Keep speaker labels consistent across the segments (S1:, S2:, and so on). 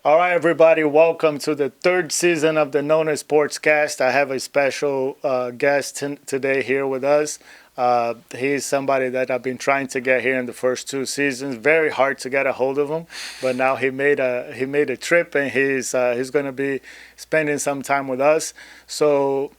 S1: All right, everybody, welcome to the third season of the Nona Sportscast. I have a special guest today here with us. He's somebody that I've been trying to get here in the first two seasons. Very hard to get a hold of him, but now he made a trip and he's going to be spending some time with us. So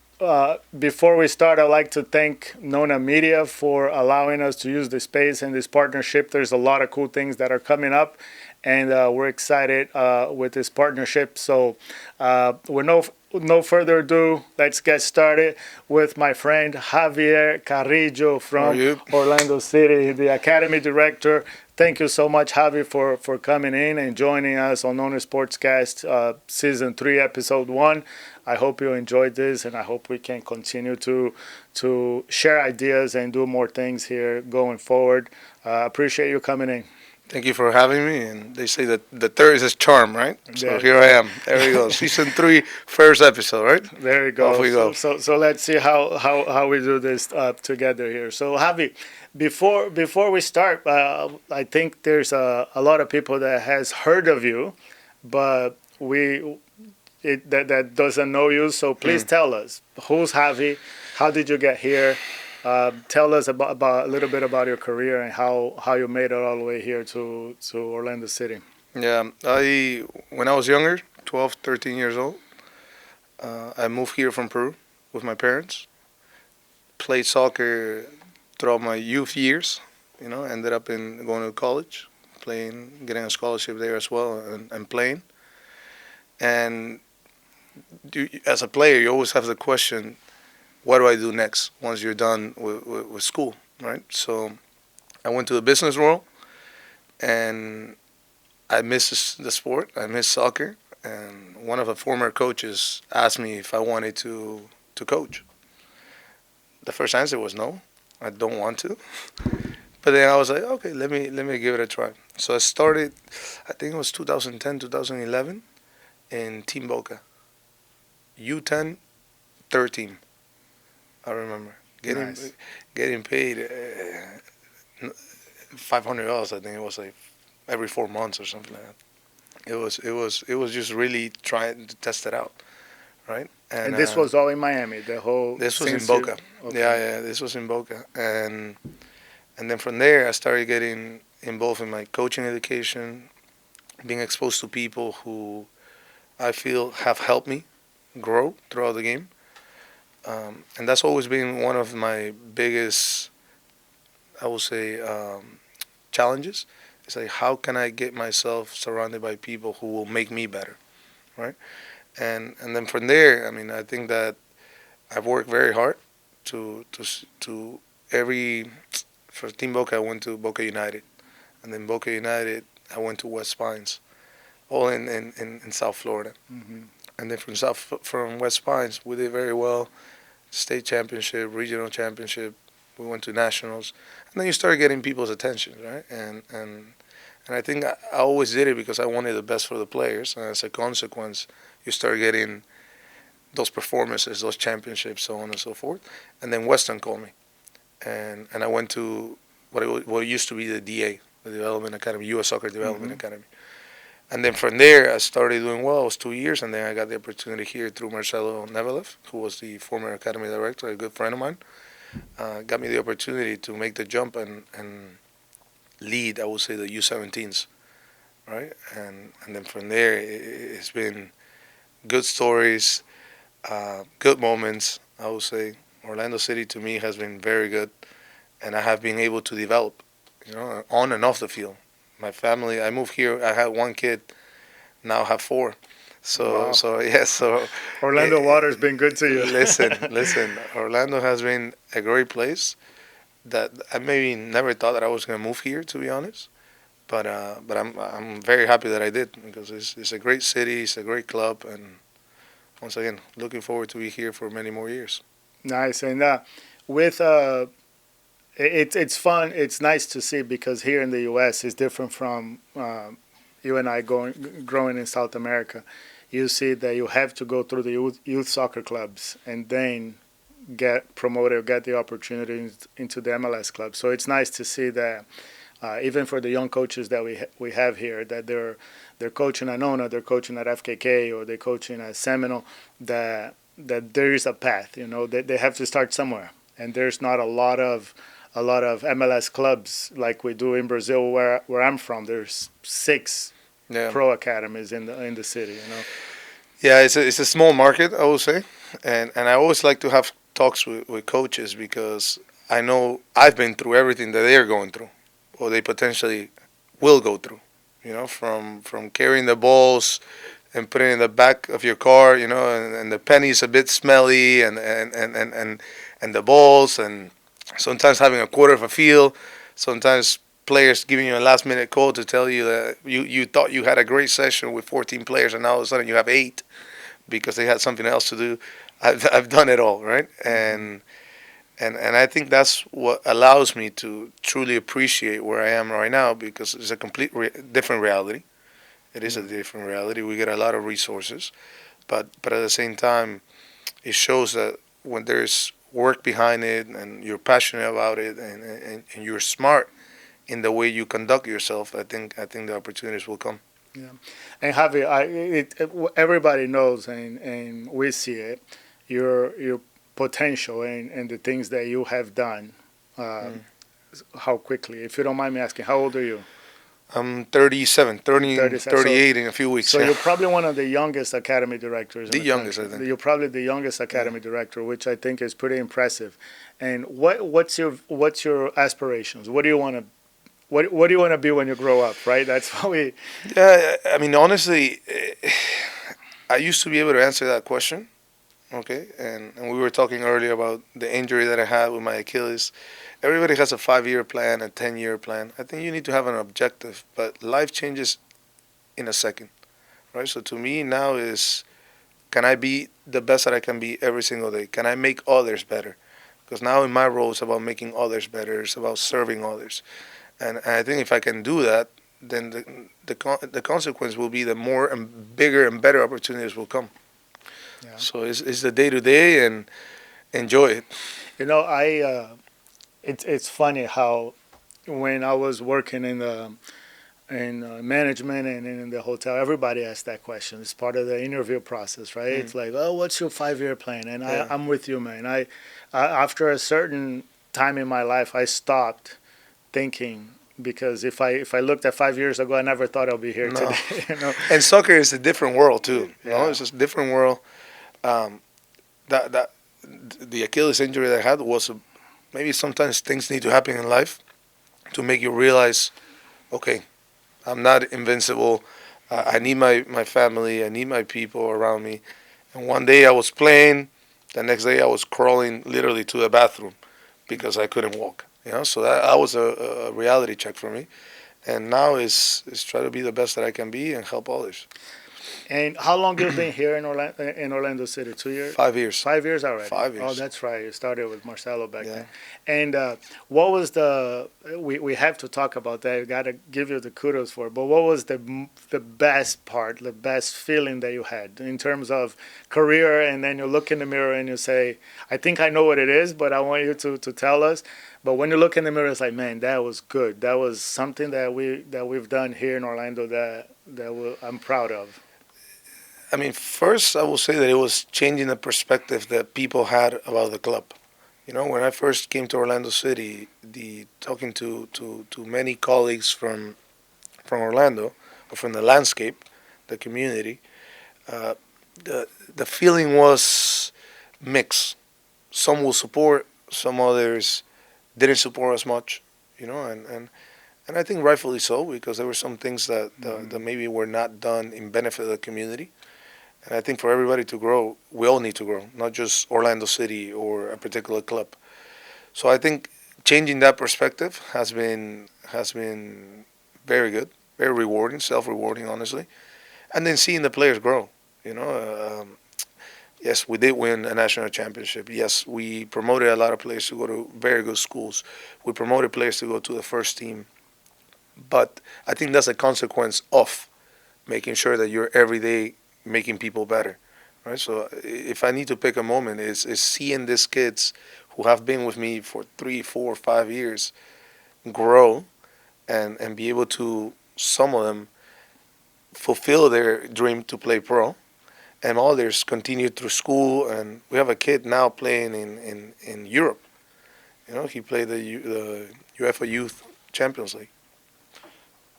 S1: before we start, I'd like to thank Nona Media for allowing us to use the space in this partnership. There's a lot of cool things that are coming up, and we're excited with this partnership. So, with no further ado, let's get started with my friend Javier Carrillo
S2: How are
S1: from
S2: you?
S1: Orlando City, the Academy Director. Thank you so much, Javi, for coming in and joining us on Nona Sportscast Season 3, Episode 1. I hope you enjoyed this, and I hope we can continue to share ideas and do more things here going forward. Appreciate you coming in.
S2: Thank you for having me. And they say that the third is a charm, right? So
S1: Yeah.
S2: here I am. There we go. Season 3, first episode, right?
S1: There you
S2: Off
S1: go.
S2: we go.
S1: So let's see how we do this together here. So Javi, before we start, I think there's a lot of people that has heard of you, but that doesn't know you. So please
S2: Mm.
S1: tell us who's Javi, how did you get here? Tell us about a little bit about your career and how you made it all the way here to Orlando City.
S2: Yeah, when I was younger, 12, 13 years old, I moved here from Peru with my parents. Played soccer throughout my youth years. Ended up in going to college, playing, getting a scholarship there as well, and playing. And as a player, you always have the question, what do I do next once you're done with school, right? So I went to the business world, and I missed the sport. I missed soccer, and one of the former coaches asked me if I wanted to coach. The first answer was no, I don't want to. But then I was like, okay, let me give it a try. So I started, I think it was 2010, 2011, in Team Boca, U10, third team. I remember getting
S1: Nice.
S2: getting paid $500. I think it was like every 4 months or something like that. It was just really trying to test it out, right? And
S1: And this was all in Miami. The whole
S2: this was in
S1: since you
S2: Boca. Yeah,
S1: okay.
S2: yeah, this was in Boca, and then from there I started getting involved in my coaching education, being exposed to people who I feel have helped me grow throughout the game, and that's always been one of my biggest, I would say, challenges. It's like, how can I get myself surrounded by people who will make me better, right? And then from there, I mean, I think that I've worked very hard to every for Team Boca. I went to Boca United, and then Boca United I went to West Pines, all in South Florida.
S1: Hmm.
S2: And then from West Pines, we did very well. State championship, regional championship. We went to nationals, and then you start getting people's attention, right? And I think I always did it because I wanted the best for the players, and as a consequence, you start getting those performances, those championships, so on and so forth. And then Western called me, and I went to what used to be the DA, the Development Academy, U.S. Soccer Development
S1: Hmm.
S2: Academy. And then from there, I started doing well. It was 2 years, and then I got the opportunity here through Marcelo Nevelev, who was the former academy director, a good friend of mine. Got me the opportunity to make the jump and lead, I would say, the U17s, right? And then from there, it's been good stories, good moments, I would say. Orlando City to me has been very good, and I have been able to develop, on and off the field. My family, I moved here, I had one kid, now I have four. So,
S1: Wow.
S2: so yes, so
S1: Orlando
S2: eh,
S1: Water's been good to you.
S2: listen, Orlando has been a great place that I maybe never thought that I was going to move here, to be honest. But I'm very happy that I did because it's a great city, it's a great club, and once again, looking forward to be here for many more years.
S1: Nice. And with it's fun. It's nice to see because here in the U.S. is different from you and I growing in South America. You see that you have to go through the youth soccer clubs and then get promoted or get the opportunity into the MLS club. So it's nice to see that even for the young coaches that we have here, that they're coaching at Nona, they're coaching at FKK, or they're coaching at Seminole, that there is a path. They have to start somewhere, and there's not a lot of MLS clubs like we do in Brazil, where I'm from. There's 6
S2: Yeah.
S1: pro academies in the city.
S2: Yeah, it's a small market, I would say, and I always like to have talks with coaches because I know I've been through everything that they're going through, or they potentially will go through. From carrying the balls and putting it in the back of your car, and the penny's a bit smelly, and the balls, and sometimes having a quarter of a field, sometimes players giving you a last minute call to tell you that you thought you had a great session with 14 players and now all of a sudden you have 8 because they had something else to do. I've done it all, right? And I think that's what allows me to truly appreciate where I am right now because it's a complete different reality. It is a different reality. We get a lot of resources, but at the same time, it shows that when there's work behind it and you're passionate about it and you're smart in the way you conduct yourself, I think the opportunities will come.
S1: Yeah, and Javi, everybody knows, and we see it, your potential and the things that you have done. Uh, how quickly? If you don't mind me asking, how old are you?
S2: I'm 37,
S1: 37.
S2: 38 in a few weeks.
S1: So you're probably one of the youngest academy directors.
S2: The
S1: In
S2: youngest,
S1: country.
S2: I think.
S1: You're probably the youngest academy director, which I think is pretty impressive. And what's your aspirations? What do you want to what do you want to be when you grow up? Right. That's what we.
S2: Yeah, I mean, honestly, I used to be able to answer that question. Okay, and we were talking earlier about the injury that I had with my Achilles. Everybody has a 5-year plan, a 10-year plan. I think you need to have an objective, but life changes in a second, right? So to me now is, can I be the best that I can be every single day? Can I make others better? Because now in my role, it's about making others better. It's about serving others. And I think if I can do that, then the consequence will be the more and bigger and better opportunities will come.
S1: Yeah.
S2: So it's the day to day and enjoy it.
S1: It's funny how when I was working in management and in the hotel, everybody asked that question. It's part of the interview process, right? It's like, oh, what's your 5-year plan? And
S2: Yeah.
S1: I'm with you, man. After a certain time in my life, I stopped thinking because if I looked at 5 years ago, I never thought I'd be here
S2: No.
S1: today.
S2: And soccer is a different world too.
S1: Yeah.
S2: It's just a different world. Um, that the Achilles injury that I had was maybe sometimes things need to happen in life to make you realize, okay, I'm not invincible. I need my family. I need my people around me. And one day I was playing. The next day I was crawling literally to the bathroom because I couldn't walk. So that was a reality check for me. And now is try to be the best that I can be and help others.
S1: And how long you been here in Orlando City? 2 years?
S2: 5 years.
S1: 5 years already.
S2: 5 years.
S1: Oh, that's right. You started with Marcelo back
S2: Yeah.
S1: then. And what was we have to talk about that. Got to give you the kudos for it. But what was the best part, the best feeling that you had in terms of career? And then you look in the mirror and you say, I think I know what it is, but I want you to tell us. But when you look in the mirror, it's like, man, that was good. That was something that we've done here in Orlando that I'm proud of.
S2: I mean, first I will say that it was changing the perspective that people had about the club. When I first came to Orlando City, talking to many colleagues from Orlando or from the landscape, the community, uh, the feeling was mixed. Some will support, some others didn't support as much. And I think rightfully so because there were some things that maybe were not done in benefit of the community. And I think for everybody to grow, we all need to grow, not just Orlando City or a particular club. So I think changing that perspective has been very good, very rewarding, self-rewarding, honestly. And then seeing the players grow. Yes, we did win a national championship. Yes, we promoted a lot of players to go to very good schools. We promoted players to go to the first team. But I think that's a consequence of making sure that you're every day making people better, right? So if I need to pick a moment, is seeing these kids who have been with me for 3, 4, 5 years grow and be able to, some of them, fulfill their dream to play pro, and others continue through school. And we have a kid now playing in Europe. He played the UEFA Youth Champions League.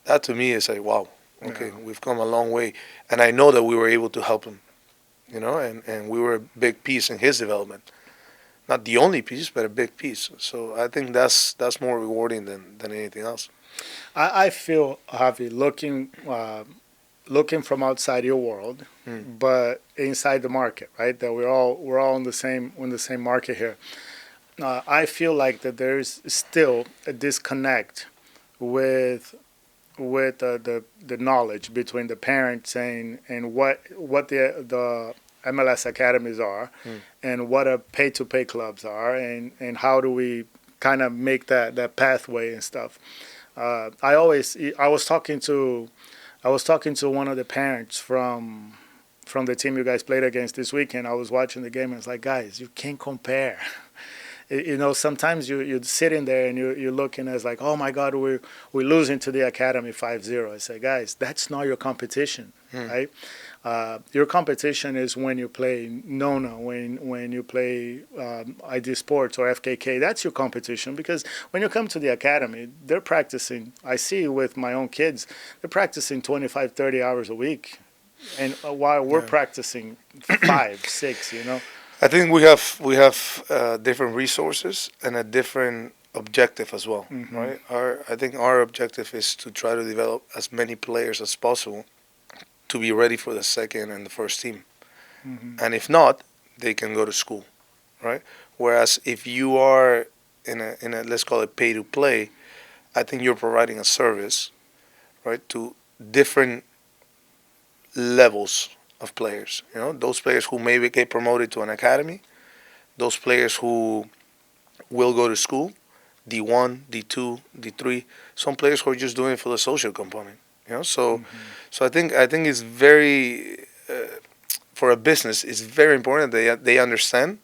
S2: That to me is like, wow, okay,
S1: Yeah.
S2: we've come a long way. And I know that we were able to help him, and we were a big piece in his development. Not the only piece, but a big piece. So I think that's more rewarding than anything else.
S1: I feel, Javi, looking from outside your world,
S2: Mm.
S1: but inside the market, right? That we're all in the same market here. I feel like that there's still a disconnect with the knowledge between the parents and what the MLS academies are,
S2: Mm.
S1: and what a pay-to-play clubs are, and how do we kind of make that pathway and stuff. I was talking to one of the parents from the team you guys played against this weekend. I was watching the game and it's like, guys, you can't compare. Sometimes you're sitting there and you're looking as like, oh my God, we're losing to the academy 5-0. I say, guys, that's not your competition,
S2: Mm.
S1: right? Your competition is when you play Nona, when you play ID Sports or FKK. That's your competition, because when you come to the academy, they're practicing. I see with my own kids, they're practicing 25, 30 hours a week, and while we're
S2: Yeah.
S1: practicing 5, 6.
S2: I think we have different resources and a different objective as well,
S1: Hmm.
S2: right? I think our objective is to try to develop as many players as possible to be ready for the second and the first team.
S1: Hmm.
S2: And if not, they can go to school, right? Whereas if you are in a let's call it pay to play, I think you're providing a service, right, to different levels of players. Those players who maybe get promoted to an academy, those players who will go to school, D1, D2, D3. Some players who are just doing it for the social component. So
S1: Hmm.
S2: so I think it's very for a business, it's very important that they understand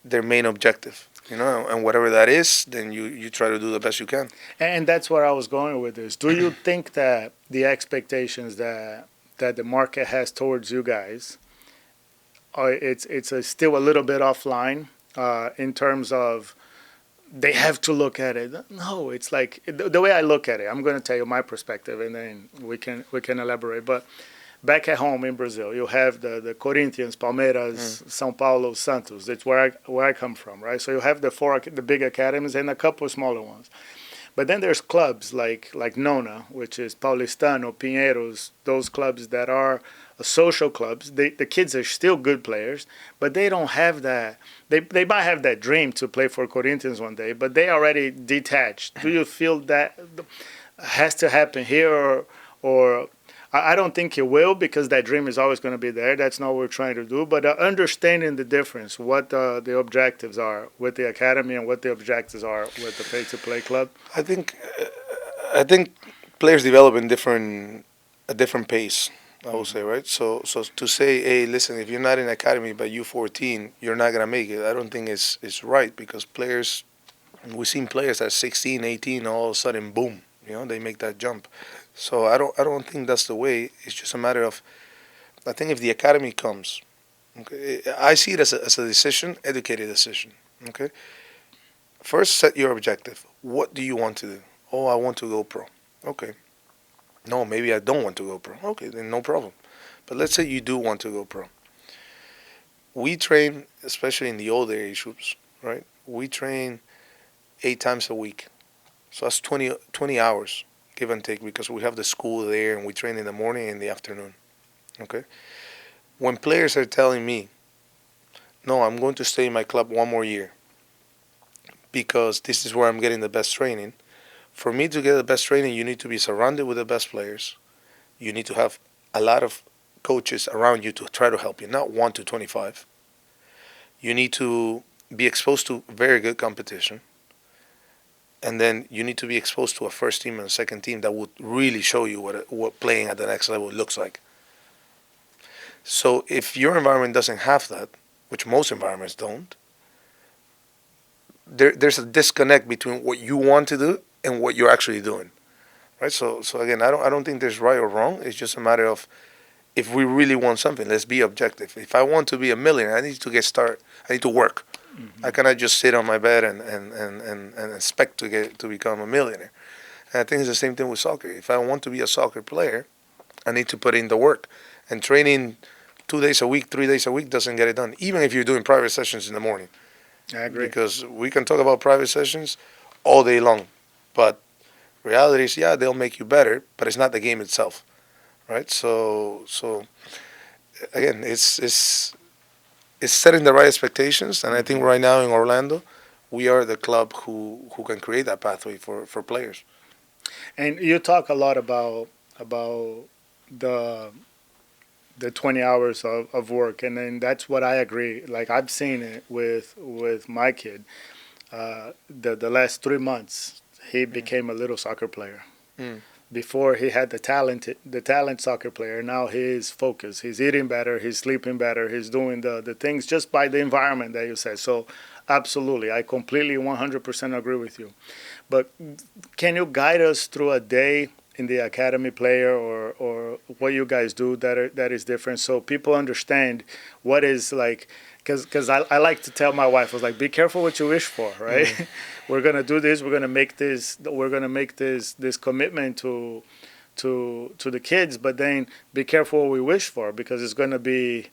S2: their main objective. And whatever that is, then you try to do the best you can.
S1: And that's where I was going with this. Do you think that the expectations that the market has towards you guys, still a little bit offline in terms of they have to look at it? No, it's like the way I look at it. I'm going to tell you my perspective, and then we can elaborate. But back at home in Brazil, you have the Corinthians, Palmeiras, São Paulo, Santos. That's where I come from, right? So you have the big academies and a couple of smaller ones. But then there's clubs like Nona, which is Paulistano, Pinheiros, those clubs that are social clubs. The kids are still good players, but they don't have that. They might have that dream to play for Corinthians one day, but they already detached. Do you feel that has to happen here, or I don't think it will, because that dream is always going to be there. That's not what we're trying to do. But understanding the difference, what the objectives are with the academy and what the objectives are with the pay-to-play club.
S2: I think I think players develop in a different pace. I would say, right? So to say, hey, listen, if you're not in academy by U14, you're not gonna make it. I don't think it's right, because players, we've seen players at 16, 18, all of a sudden, boom, they make that jump. So I don't think that's the way. It's just a matter of, I think if the academy comes, okay, I see it as a decision, educated decision. Okay, first set your objective. What do you want to do? Oh, I want to go pro. Okay. No, maybe I don't want to go pro. Okay, then no problem. But let's say you do want to go pro. We train, especially in the older age groups, right? We train 8 times a week. So that's 20 hours, give and take, because we have the school there and we train in the morning and in the afternoon. Okay? When players are telling me, no, I'm going to stay in my club one more year because this is where I'm getting the best training. For me to get the best training, you need to be surrounded with the best players. You need to have a lot of coaches around you to try to help you, not 1 to 25. You need to be exposed to very good competition. And then you need to be exposed to a first team and a second team that would really show you what playing at the next level looks like. So if your environment doesn't have that, which most environments don't, there's a disconnect between what you want to do and what you're actually doing. right? So again, I don't think there's right or wrong. It's just a matter of if we really want something, let's be objective. If I want to be a millionaire, I need to get started. I need to work. I cannot just sit on my bed and expect to become a millionaire. And I think it's the same thing with soccer. If I want to be a soccer player, I need to put in the work. And training 2 days a week, 3 days a week doesn't get it done, even if you're doing private sessions in the morning.
S1: I agree.
S2: Because we can talk about private sessions all day long. But reality is, yeah, they'll make you better, but it's not the game itself, right? So again, it's setting the right expectations. And I think right now in Orlando, we are the club who can create that pathway for players.
S1: And you talk a lot about the the 20 hours of work, and then that's what I agree. Like I've seen it with my kid. The last 3 months, he became a little soccer player.
S2: Mm.
S1: Before he had the talent soccer player. Now he's focused. He's eating better. He's sleeping better. He's doing the things just by the environment that you said. So absolutely, I completely 100% agree with you. But can you guide us through a day in the academy player, or what you guys do that is different, so people understand what is like? Because I like to tell my wife, I was like, be careful what you wish for, right?
S2: Mm.
S1: We're gonna do this. We're gonna make this commitment to the kids, but then be careful what we wish for, because it's gonna be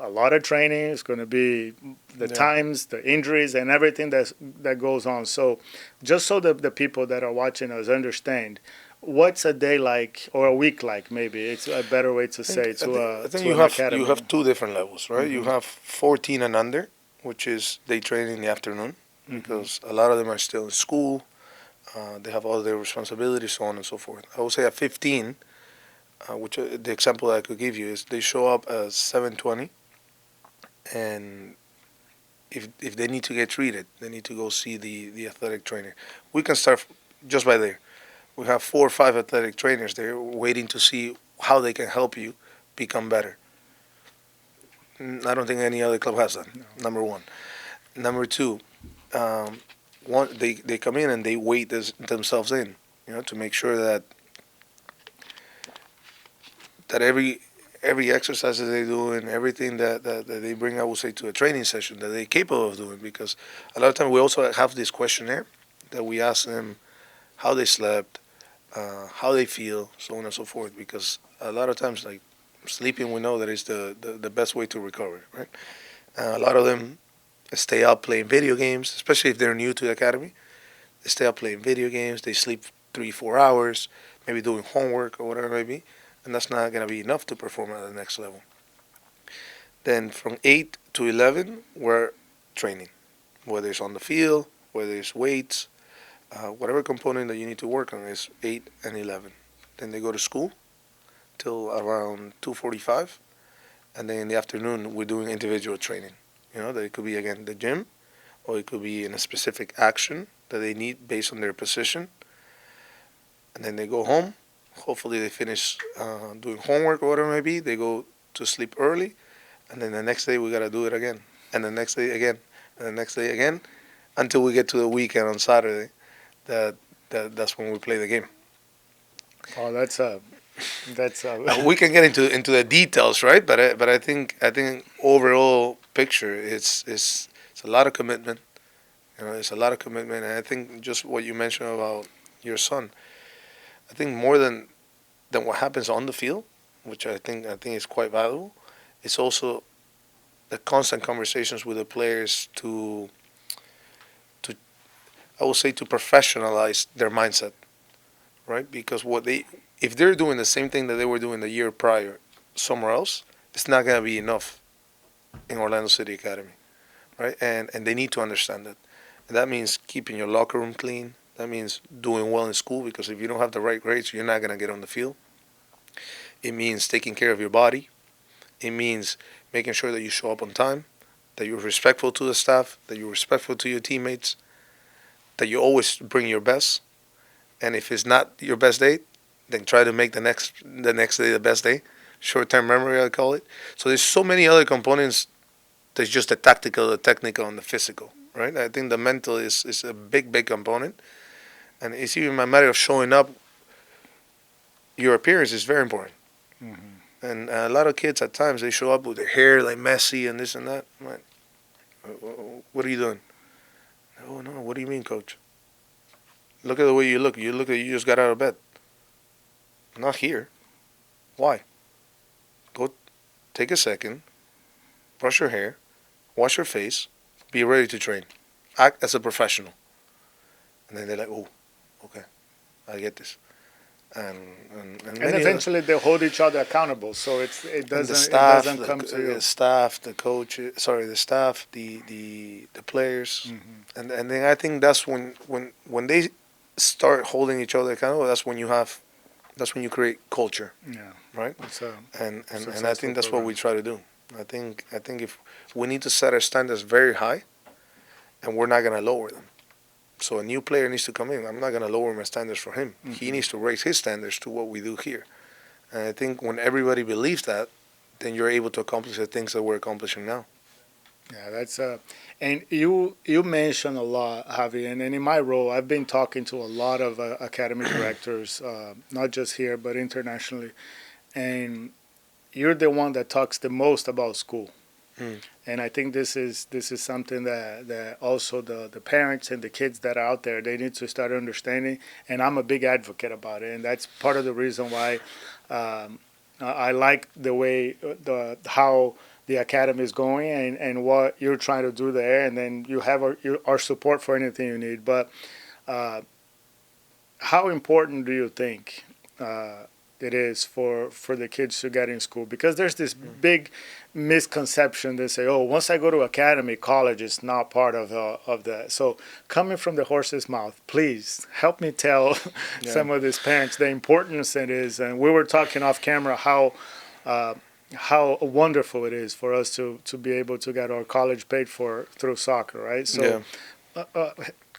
S1: a lot of training. It's going to be the
S2: Yeah.
S1: times, the injuries, and everything that goes on. So, just so the people that are watching us understand, what's a day like, or a week like? Maybe it's a better way to say
S2: I think
S1: to
S2: you
S1: an
S2: have
S1: academy.
S2: you have two different levels, right? You
S1: Hmm.
S2: have 14 and under, which is they train in the afternoon
S1: Hmm.
S2: because a lot of them are still in school. They have all their responsibilities, so on and so forth. I would say at 15, which the example I could give you is they show up at 7:20, and if they need to get treated, they need to go see the athletic trainer. We can start just by there. We have 4 or 5 athletic trainers there waiting to see how they can help you become better. I don't think any other club has that.
S1: No.
S2: Number one. Number two, um, they come in and they weight themselves in, to make sure that every exercise that they do and everything that they bring, I would say, to a training session that they're capable of doing. Because a lot of times we also have this questionnaire that we ask them how they slept, how they feel, so on and so forth. Because a lot of times, like sleeping, we know that is the best way to recover, right? A lot of them stay up playing video games, especially if they're new to the academy. They stay up playing video games. They sleep 3 4 hours, maybe doing homework or whatever it may be, and that's not going to be enough to perform at the next level. Then from 8 to 11, we're training, whether it's on the field, whether it's weights, whatever component that you need to work on is 8 and 11. Then they go to school till around 2:45, and then in the afternoon we're doing individual training. That it could be again the gym, or it could be in a specific action that they need based on their position. And then they go home. Hopefully they finish doing homework or whatever it may be. They go to sleep early, and then the next day we gotta do it again, and the next day again, and the next day again, until we get to the weekend on Saturday. That's when we play the game.
S1: Oh, that's
S2: We can get into the details, right? But I think overall picture, it's a lot of commitment. It's a lot of commitment, and I think just what you mentioned about your son, I think more than what happens on the field, which I think is quite valuable. It's also the constant conversations with the players to I will say to professionalize their mindset, right? Because if they're doing the same thing that they were doing the year prior somewhere else, it's not gonna be enough in Orlando City Academy, right? And they need to understand that. And that means keeping your locker room clean. That means doing well in school, because if you don't have the right grades, you're not gonna get on the field. It means taking care of your body. It means making sure that you show up on time, that you're respectful to the staff, that you're respectful to your teammates, that you always bring your best. And if it's not your best day, then try to make the next day the best day. Short-term memory, I call it. So there's so many other components. There's just the tactical, the technical, and the physical, right? I think the mental is a big component, and it's even a matter of showing up your appearance is very important. And a lot of kids at times they show up with their hair like messy and this and that. I'm like, what are you doing? Oh no, what do you mean, coach? Look at the way you look. You look like you just got out of bed. Not here. Why? Go take a second, brush your hair, wash your face, be ready to train. Act as a professional. And then they're like, oh, okay, I get this. And
S1: And
S2: many
S1: eventually they hold each other accountable, so it
S2: and
S1: doesn't
S2: the
S1: come to you.
S2: staff, the coach, sorry, the staff, the players, and then I think that's when they start holding each other accountable. That's when you create culture,
S1: Yeah,
S2: right?
S1: it's a
S2: And I
S1: successful
S2: think that's what
S1: program.
S2: we try to do. I think if we need to set our standards very high, and we're not gonna lower them. So a new player needs to come in. I'm not gonna lower my standards for him. He needs to raise his standards to what we do here. And I think when everybody believes that, then you're able to accomplish the things that we're accomplishing now.
S1: Yeah, that's and you mentioned a lot, Javi, and in my role, I've been talking to a lot of academy directors, not just here but internationally, and you're the one that talks the most about school.
S2: Mm.
S1: And I think this is something that also the parents and the kids that are out there, they need to start understanding. And I'm a big advocate about it, and that's part of the reason why I like the way the how the academy is going and what you're trying to do there. And then you have our support for anything you need. But uh, how important do you think it is for the kids to get in school? Because there's this big misconception. They say, "Oh, once I go to academy, college is not part of that." So, coming from the horse's mouth, please help me tell some of these parents the importance it is. And we were talking off camera how wonderful it is for us to be able to get our college paid for through soccer, right? So,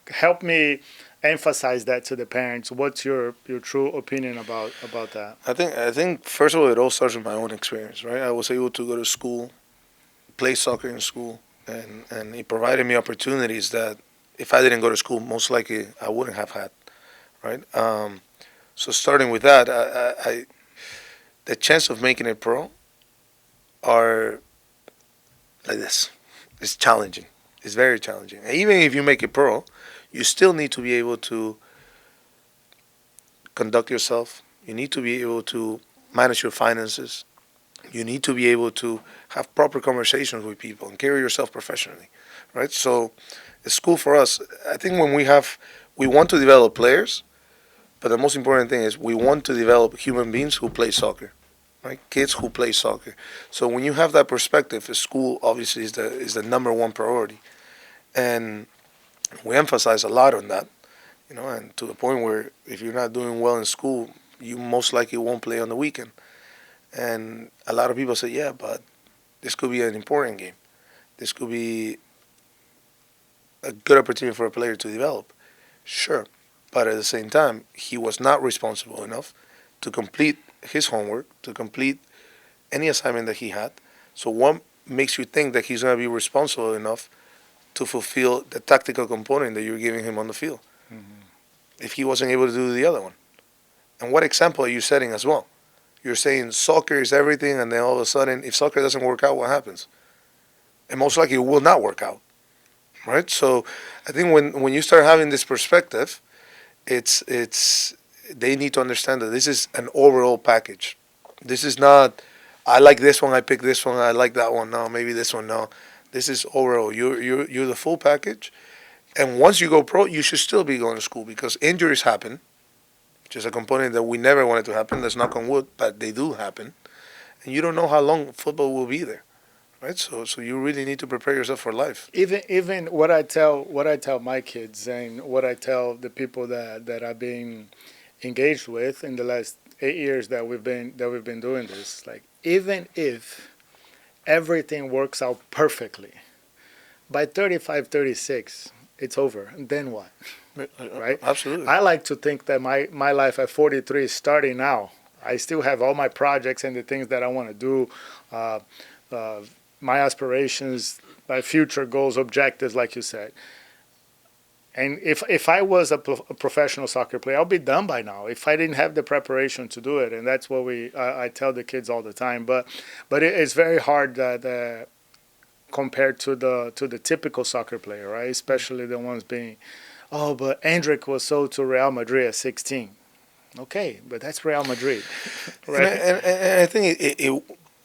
S1: help me emphasize that to the parents. What's your true opinion about that?
S2: I think first of all, it all starts with my own experience, right? I was able to go to school, play soccer in school, and it provided me opportunities that if I didn't go to school, most likely I wouldn't have had, right? So starting with that, the chance of making it pro are like this. It's challenging. It's very challenging. And even if you make it pro, you still need to be able to conduct yourself. You need to be able to manage your finances. You need to be able to have proper conversations with people and carry yourself professionally, right? So, the school for us, I think we want to develop players, but the most important thing is we want to develop human beings who play soccer, right? Kids who play soccer. So when you have that perspective, the school obviously is the number one priority, and we emphasize a lot on that, and to the point where if you're not doing well in school, you most likely won't play on the weekend. And a lot of people say, yeah, but this could be an important game. This could be a good opportunity for a player to develop. Sure. But at the same time, he was not responsible enough to complete his homework, to complete any assignment that he had. So what makes you think that he's going to be responsible enough to fulfill the tactical component that you're giving him on the field if he wasn't able to do the other one? And what example are you setting as well? You're saying soccer is everything, and then all of a sudden, if soccer doesn't work out, what happens? And most likely it will not work out, right? So I think when you start having this perspective, it's they need to understand that this is an overall package. This is not, I like this one, I pick this one, I like that one, no, maybe this one, no. This is overall. You're the full package. And once you go pro, you should still be going to school because injuries happen, which is a component that we never wanted to happen. Let's knock on wood, but they do happen. And you don't know how long football will be there, right? So you really need to prepare yourself for life.
S1: Even what I tell my kids and what I tell the people that I've been engaged with in the last 8 years that we've been doing this, like even if everything works out perfectly, by 35, 36, it's over. And then what? Right?
S2: Absolutely.
S1: I like to think that my life at 43 is starting now. I still have all my projects and the things that I want to do, uh, uh, my aspirations, my future goals, objectives, like you said. And if I was a professional soccer player, I'll be done by now. If I didn't have the preparation to do it, and that's what I tell the kids all the time. But it's very hard that compared to the typical soccer player, right? Especially the ones being, oh, but Endrick was sold to Real Madrid at 16. Okay, but that's Real Madrid,
S2: And,
S1: right?
S2: and I think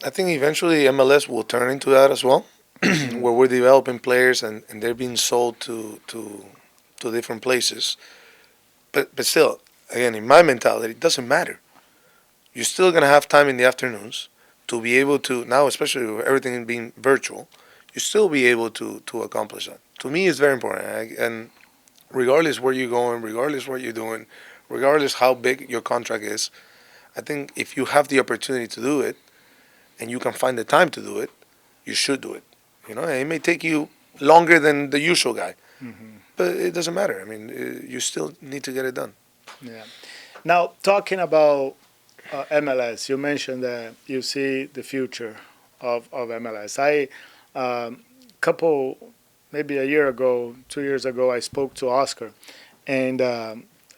S2: I think eventually MLS will turn into that as well, where we're developing players and they're being sold to different places. But still, again, in my mentality, it doesn't matter. You're still gonna have time in the afternoons to be able to now, especially with everything being virtual, you still be able to accomplish that. To me, it's very important, and regardless where you're going, regardless what you're doing, regardless how big your contract is, I think if you have the opportunity to do it and you can find the time to do it, you should do it. You know, and it may take you longer than the usual guy,
S1: Hmm.
S2: but it doesn't matter. I mean, you still need to get it done.
S1: Yeah. Now, talking about MLS, you mentioned that you see the future of MLS. Couple, maybe a year ago, 2 years ago, I spoke to Oscar, and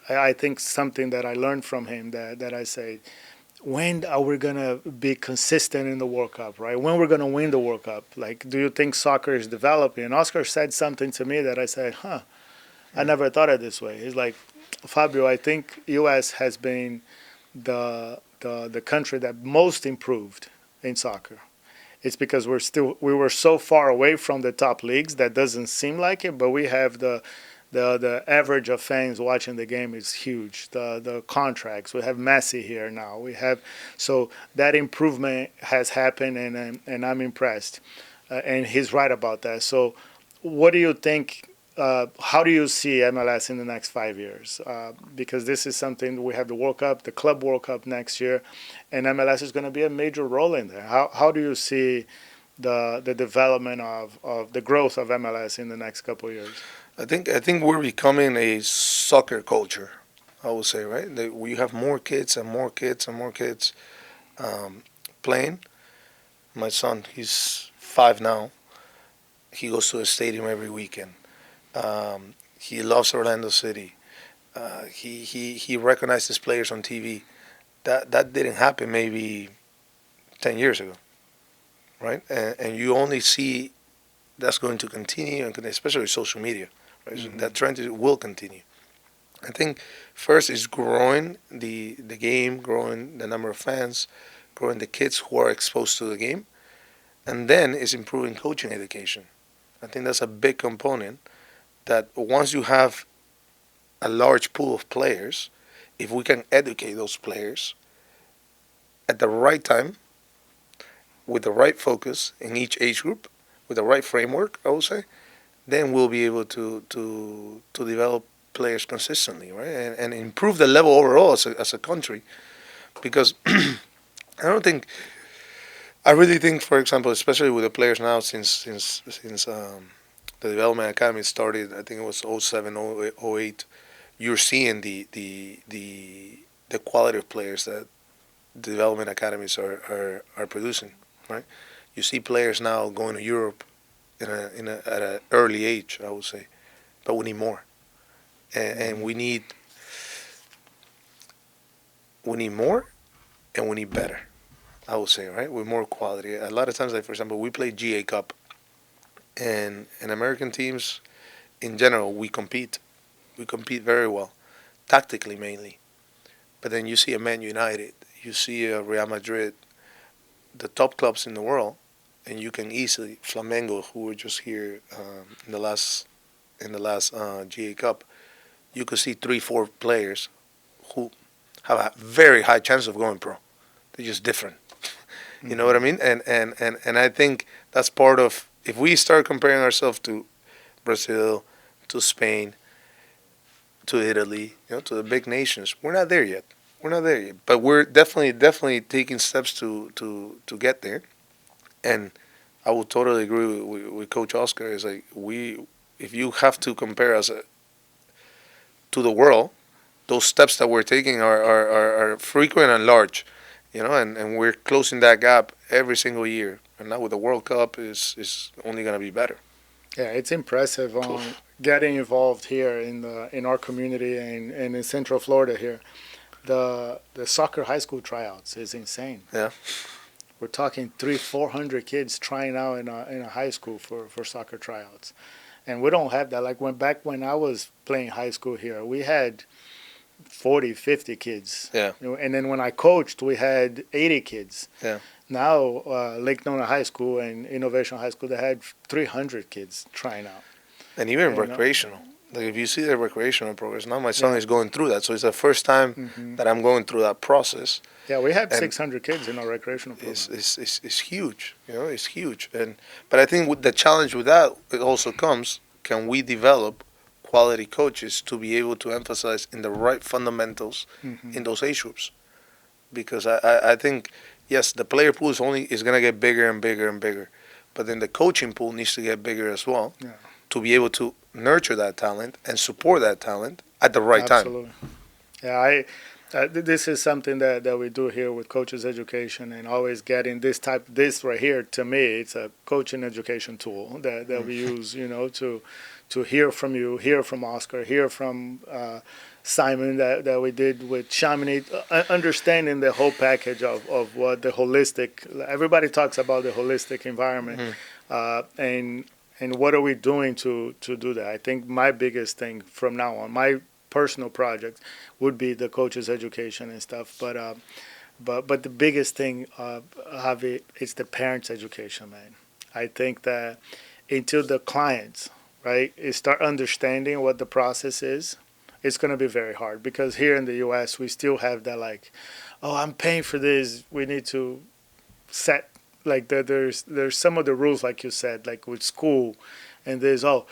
S1: I think something that I learned from him that I say, when are we gonna be consistent in the World Cup, right? When we're gonna win the World Cup? Like, do you think soccer is developing? And Oscar said something to me that I said, huh, I never thought of it this way. He's like, Fabio, I think U.S. has been the country that most improved in soccer. It's because we were so far away from the top leagues that doesn't seem like it, but we have the average of fans watching the game is huge. The contracts, we have Messi here now. We have, so that improvement has happened, and I'm impressed. And he's right about that. So, what do you think? How do you see MLS in the next 5 years? Because this is something, we have the World Cup, the Club World Cup next year, and MLS is going to be a major role in there. How do you see the development of the growth of MLS in the next couple of years?
S2: I think we're becoming a soccer culture. I would say, right? That we have more kids and more kids and more kids playing. My son, he's 5 now. He goes to the stadium every weekend. He loves Orlando City. He recognizes players on TV. That didn't happen maybe 10 years ago, right? And you only see that's going to continue, and especially with social media, right? So that trend will continue. I think first is growing the game, growing the number of fans, growing the kids who are exposed to the game, and then is improving coaching education. I think that's a big component that once you have a large pool of players, if we can educate those players at the right time, with the right focus in each age group, with the right framework, I would say, then we'll be able to develop players consistently, right, and improve the level overall as a country. Because I don't think, I really think, for example, especially with the players now, since the development academy started, I think it was '07, '08. You're seeing the quality of players that the development academies are producing, right? You see players now going to Europe at an early age, I would say, but we need more, and we need more, and we need better. I would say, right, with more quality. A lot of times, like for example, we play GA Cup, and American teams in general, we compete. We compete very well, tactically mainly. But then you see a Man United, you see a Real Madrid, the top clubs in the world, and you can easily Flamengo, who were just here in the last GA Cup. You could see 3, 4 players who have a very high chance of going pro. They're just different. You know what I mean? And I think that's part of, if we start comparing ourselves to Brazil, to Spain, to Italy, to the big nations, we're not there yet. We're not there yet, but we're definitely taking steps to get there. And I would totally agree with Coach Oscar. Is like, if you have to compare us to the world, those steps that we're taking are frequent and large, and we're closing that gap every single year. And now with the World Cup, is only going to be better.
S1: Yeah, it's impressive on getting involved here in our community and in Central Florida here, the soccer high school tryouts is insane.
S2: Yeah.
S1: We're talking 400 kids trying out in a high school for soccer tryouts, and we don't have that. Like when I was playing high school here, we had 40, 50 kids.
S2: Yeah.
S1: And then when I coached, we had 80 kids.
S2: Yeah.
S1: Now, Lake Nona High School and Innovation High School, they had 300 kids trying out.
S2: And even
S1: You know?
S2: recreational. Like if you see the recreational programs, now my son
S1: Yeah.
S2: is going through that. So it's the first time that I'm going through that process.
S1: Yeah, we had
S2: And
S1: 600 kids in our recreational program.
S2: It's huge. It's huge. But I think with the challenge with that, it also comes, can we develop quality coaches to be able to emphasize in the right fundamentals in those age groups? Because I think, yes, the player pool is going to get bigger and bigger and bigger. But then the coaching pool needs to get bigger as well to be able to nurture that talent and support that talent at the right time.
S1: Absolutely. Yeah, this is something that we do here with coaches education, and always getting this right here, to me, it's a coaching education tool that we use, to hear from you, hear from Oscar, hear from Simon that we did with Chamonix, understanding the whole package of what the holistic, everybody talks about the holistic environment, and what are we doing to do that. I think my biggest thing from now on, my personal project, would be the coaches education and stuff, but the biggest thing, Javi, is the parents education, man. I think that until the clients, right, start understanding what the process is, it's going to be very hard, because here in the U.S. we still have that, like, oh, I'm paying for this, we need to set, like, there's some of the rules, like you said, like with school, and there's, oh,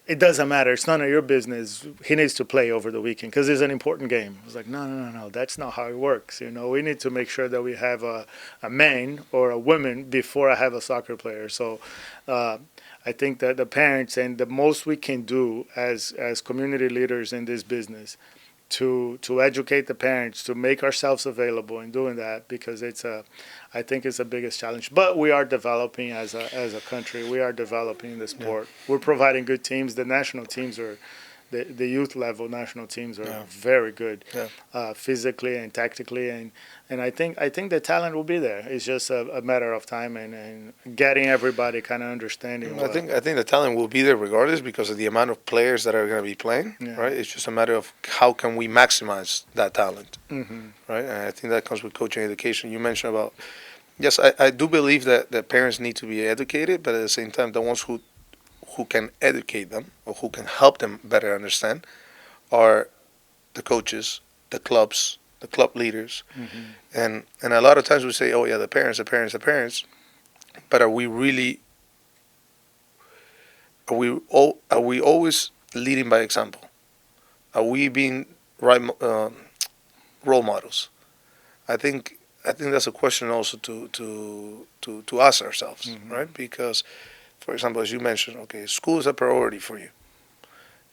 S1: it doesn't matter, it's none of your business, he needs to play over the weekend because it's an important game. It's like, no, that's not how it works. We need to make sure that we have a man or a woman before I have a soccer player. So I think that the parents, and the most we can do as community leaders in this business, to educate the parents, to make ourselves available in doing that, because I think it's the biggest challenge. But we are developing as a country. We are developing the sport. Yeah. We're providing good teams. The national teams are, the youth level national teams are very good, physically and tactically, and I think the talent will be there. It's just a matter of time and getting everybody kind of understanding.
S2: I think the talent will be there regardless, because of the amount of players that are going to be playing. Yeah. Right, it's just a matter of how can we maximize that talent. Right, and I think that comes with coaching education. You mentioned about, yes, I do believe that parents need to be educated, but at the same time, the ones who can educate them or who can help them better understand are the coaches, the clubs, the club leaders. And a lot of times we say, oh yeah, the parents, but are we always leading by example? Are we being right role models? I think that's a question also to ask ourselves, right? Because, for example, as you mentioned, okay, school is a priority for you.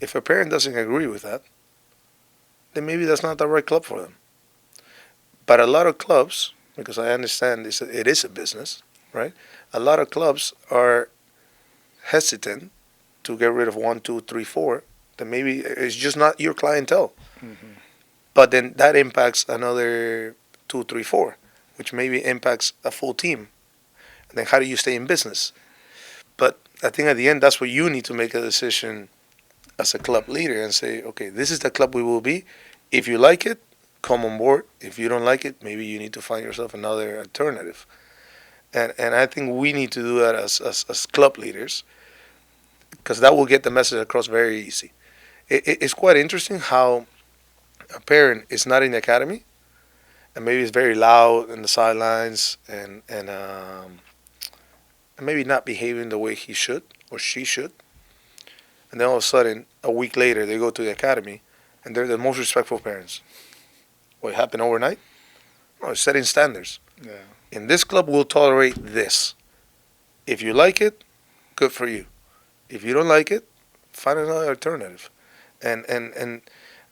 S2: If a parent doesn't agree with that, then maybe that's not the right club for them. But a lot of clubs, because I understand it is a business, right? A lot of clubs are hesitant to get rid of 1, 2, 3, 4. Then maybe it's just not your clientele. But then that impacts another 2, 3, 4, which maybe impacts a full team. And then how do you stay in business? But I think at the end, that's where you need to make a decision as a club leader and say, okay, this is the club we will be. If you like it, come on board. If you don't like it, maybe you need to find yourself another alternative. And I think we need to do that as club leaders, because that will get the message across very easy. It's quite interesting how a parent is not in the academy, and maybe it's very loud in the sidelines, and maybe not behaving the way he should or she should. And then all of a sudden, a week later, they go to the academy, and they're the most respectful parents. What happened overnight? No, it's setting standards.
S1: Yeah.
S2: In this club, we'll tolerate this. If you like it, good for you. If you don't like it, find another alternative. And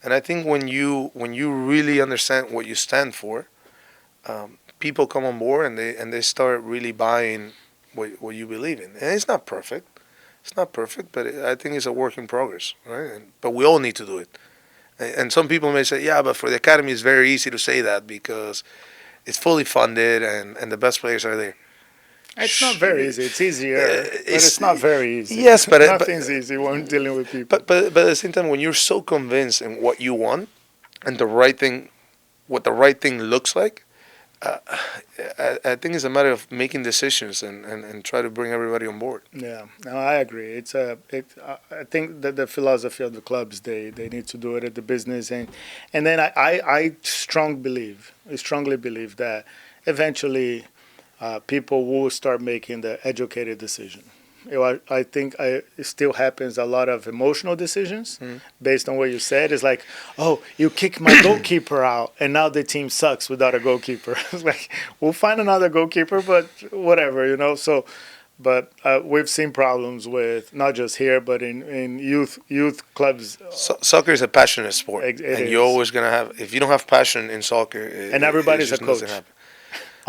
S2: I think when you really understand what you stand for, people come on board and they start really buying what you believe in. And it's not perfect. It's not perfect, but I think it's a work in progress, right? But we all need to do it. And some people may say, yeah, but for the academy, it's very easy to say that because it's fully funded and the best players are there.
S1: It's not very easy. It's easier, but it's not very easy.
S2: Yes, but
S1: Nothing's easy when dealing with people.
S2: but at the same time, when you're so convinced in what you want and the right thing, what the right thing looks like, uh, I think it's a matter of making decisions and try to bring everybody on board.
S1: Yeah, no, I agree. I think that the philosophy of the clubs, they need to do it at the business, and then I strongly believe that eventually people will start making the educated decision. I think it still happens a lot of emotional decisions based on what you said. It's like, oh, you kick my goalkeeper out, and now the team sucks without a goalkeeper. It's like, we'll find another goalkeeper, but whatever. So, but we've seen problems with not just here, but in youth clubs.
S2: Soccer is a passionate sport,
S1: It
S2: and
S1: is.
S2: you're always gonna have. If you don't have passion in soccer,
S1: And everybody's
S2: just
S1: a coach.
S2: doesn't happen.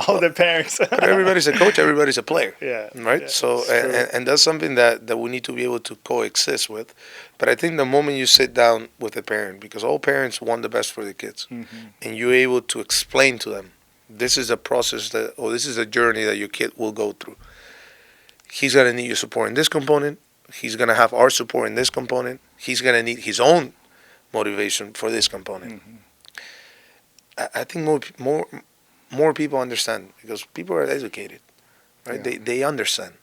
S1: All the parents.
S2: But everybody's a coach, everybody's a player.
S1: Yeah.
S2: Right?
S1: Yeah,
S2: So,
S1: it's true.
S2: and that's something that we need to be able to coexist with. But I think the moment you sit down with a parent, because all parents want the best for their kids, and you're able to explain to them, this is a process or this is a journey that your kid will go through. He's going to need your support in this component. He's going to have our support in this component. He's going to need his own motivation for this component. I think more people understand because people are educated, right?
S1: Yeah.
S2: They understand,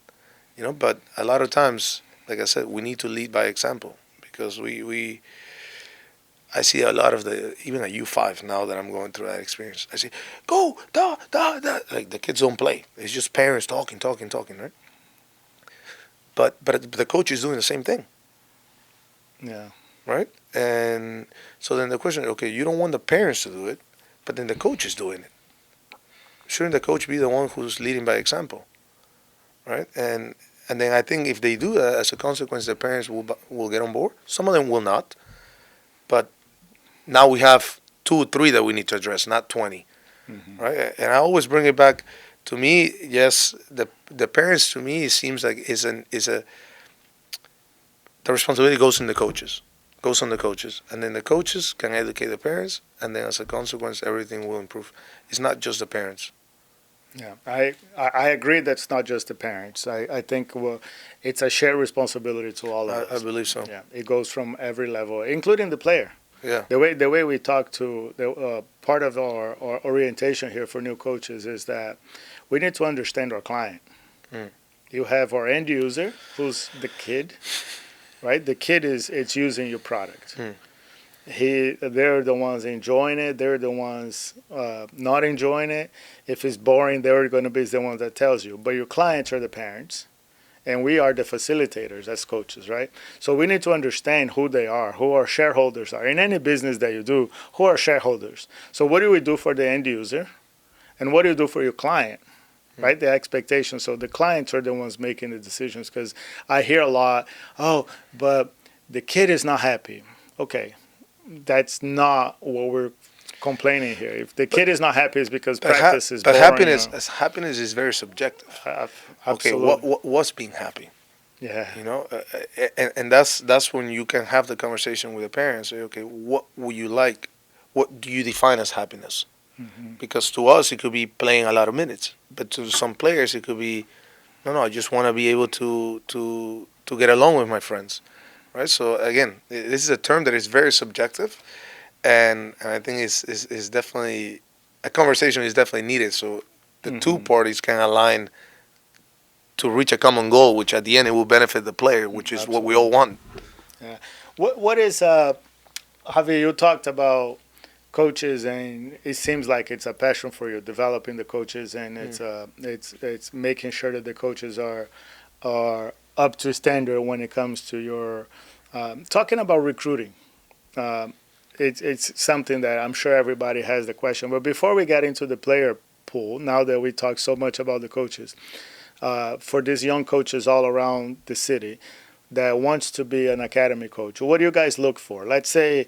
S2: But a lot of times, like I said, we need to lead by example because I see a lot of even at U5 now that I'm going through that experience. I see go da da da, like the kids don't play. It's just parents talking, right? But the coach is doing the same thing,
S1: Yeah.
S2: right? And so then the question, okay, you don't want the parents to do it, but then the coach is doing it. Shouldn't the coach be the one who's leading by example, right? And then I think if they do that, as a consequence, the parents will get on board. Some of them will not, but now we have 2 or 3 that we need to address, not 20, right? And I always bring it back to me. Yes, the parents to me it seems like the responsibility goes on the coaches, and then the coaches can educate the parents, and then as a consequence, everything will improve. It's not just the parents.
S1: Yeah, I agree. That's not just the parents. I think it's a shared responsibility to all of
S2: I
S1: us.
S2: believe so.
S1: Yeah, it goes from every level, including the player.
S2: Yeah.
S1: The way we talk to part of our orientation here for new coaches is that we need to understand our client. You have our end user, who's the kid, right? The kid it's using your product. They're the ones enjoying it. They're the ones not enjoying it. If it's boring, they're going to be the ones that tells you. But your clients are the parents, and we are the facilitators as coaches, right? So we need to understand who they are, who our shareholders are. In any business that you do, who are shareholders? So what do we do for the end user, and what do you do for your client? Right, the expectations. So the clients are the ones making the decisions. Because I hear a lot, oh, but the kid is not happy. Okay, that's not what we're complaining here. If the kid is not happy, it's because practice is boring.
S2: But happiness is very subjective. Okay, what's being happy?
S1: Yeah.
S2: And that's when you can have the conversation with the parents. Say, okay, what would you like? What do you define as happiness? Because to us it could be playing a lot of minutes, but to some players it could be, no, I just want to be able to get along with my friends, right? So again, this is a term that is very subjective, and I think is definitely a conversation is definitely needed. So the 2 parties can align to reach a common goal, which at the end it will benefit the player, which is what we all want.
S1: Yeah. What is Javier? You talked about coaches, and it seems like it's a passion for you, developing the coaches, and it's making sure that the coaches are up to standard when it comes to your talking about recruiting. It's something that I'm sure everybody has the question. But before we get into the player pool, now that we talk so much about the coaches, for these young coaches all around the city that wants to be an academy coach, what do you guys look for? Let's say,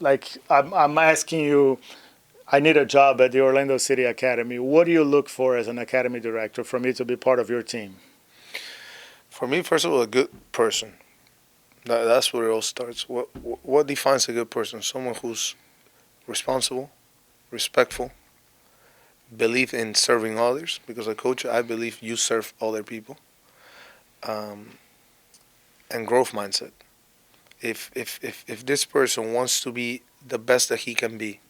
S1: like I'm asking you, I need a job at the Orlando City Academy. What do you look for as an academy director for me to be part of your team?
S2: For me, first of all, a good person. That's where it all starts. What defines a good person? Someone who's responsible, respectful, believe in serving others. Because a coach, I believe you serve other people, um, and growth mindset. If this person wants to be the best that he can be,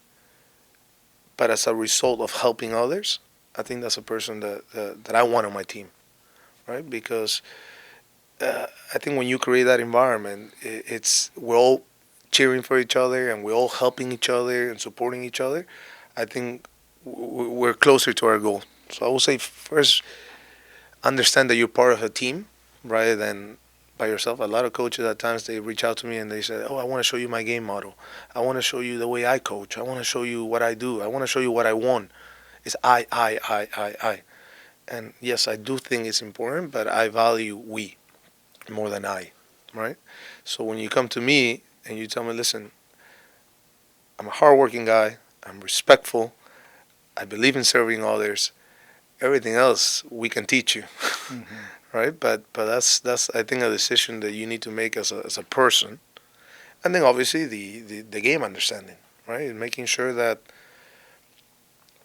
S2: but as a result of helping others, I think that's a person that I want on my team, right? Because I think when you create that environment, it's we're all cheering for each other and we're all helping each other and supporting each other. I think we're closer to our goal. So I would say first understand that you're part of a team rather than by yourself. A lot of coaches at times they reach out to me and they say, "Oh, I want to show you my game model. I want to show you the way I coach. I want to show you what I do. I want to show you what I want." It's I. And yes, I do think it's important, but I value we more than I, right? So when you come to me and you tell me, listen, I'm a hardworking guy, I'm respectful, I believe in serving others, everything else we can teach you,
S1: Mm-hmm.
S2: right? But that's I think a decision that you need to make as a person, and then obviously the game understanding, right? And making sure that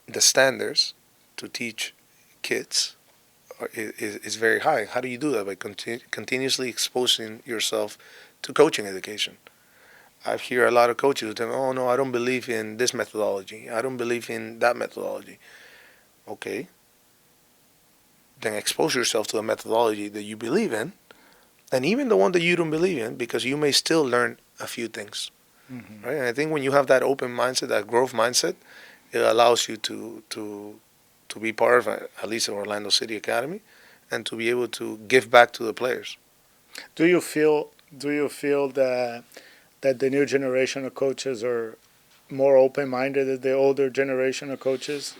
S2: the standards to teach kids is very high. How do you do that? By continuously exposing yourself to coaching education. I hear a lot of coaches who tell me, "Oh no, I don't believe in this methodology. I don't believe in that methodology." Okay, then expose yourself to a methodology that you believe in, and even the one that you don't believe in, because you may still learn a few things,
S1: Mm-hmm.
S2: right? And I think when you have that open mindset, that growth mindset, it allows you to be part of at least an Orlando City Academy, and to be able to give back to the players.
S1: Do you feel that the new generation of coaches are more open-minded than the older generation of coaches?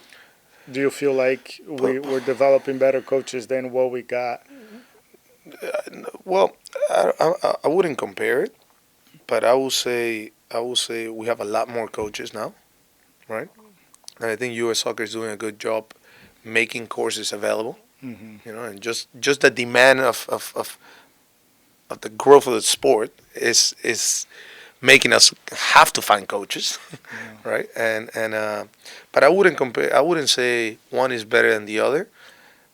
S1: Do you feel like
S2: But,
S1: we're developing better coaches than what we got?
S2: well, I wouldn't compare it, but I will say we have a lot more coaches now, right? And I think U.S. Soccer is doing a good job making courses available.
S1: Mm-hmm.
S2: And just the demand of the growth of the sport is making us have to find coaches,
S1: Yeah.
S2: right? And but I wouldn't compare. I wouldn't say one is better than the other.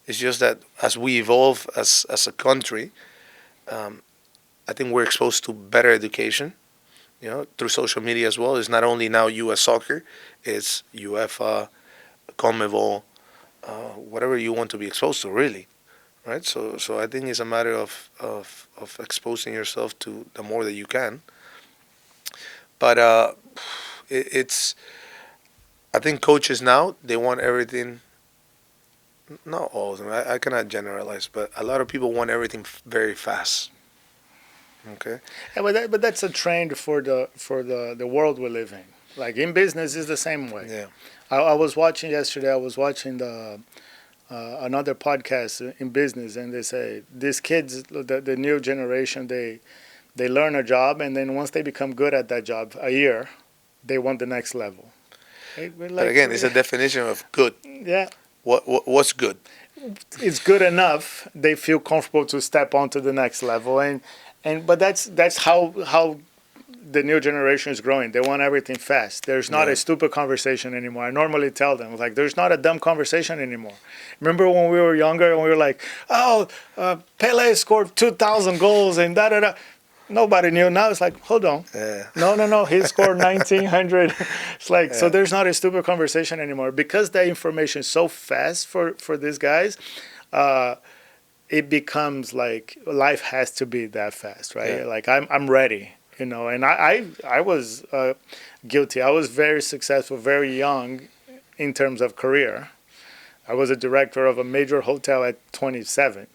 S2: It's just that as we evolve as a country, um, I think we're exposed to better education. Through social media as well. It's not only now U.S. Soccer, it's UEFA, CONMEBOL, whatever you want to be exposed to, really, right? So I think it's a matter of exposing yourself to the more that you can. But it's I think coaches now they want everything. Not all of them. I cannot generalize, but a lot of people want everything very fast. Okay.
S1: Yeah, but that's a trend for the world we live in. Like in business, is the same way.
S2: Yeah.
S1: I was watching yesterday. I was watching the another podcast in business, and they say these kids, the new generation, they learn a job, and then once they become good at that job, a year, they want the next level. Right? We're
S2: But
S1: like,
S2: again, it's a definition of good.
S1: yeah,
S2: What's good?
S1: it's good enough. They feel comfortable to step on to the next level, and but that's how the new generation is growing. They want everything fast. There's not
S2: Yeah.
S1: a stupid conversation anymore. I normally tell them like, there's not a dumb conversation anymore. Remember when we were younger and we were like, oh, Pele scored 2,000 goals and da da da. Nobody knew. Now it's like, hold on.
S2: Yeah.
S1: No. He scored 1,900. It's like, so
S2: Yeah.
S1: there's not a stupid conversation anymore because the information is so fast for these guys. Uh, it becomes like life has to be that fast, right?
S2: Yeah.
S1: Like I'm ready, And I was guilty. I was very successful, very young, in terms of career. I was a director of a major hotel at 27,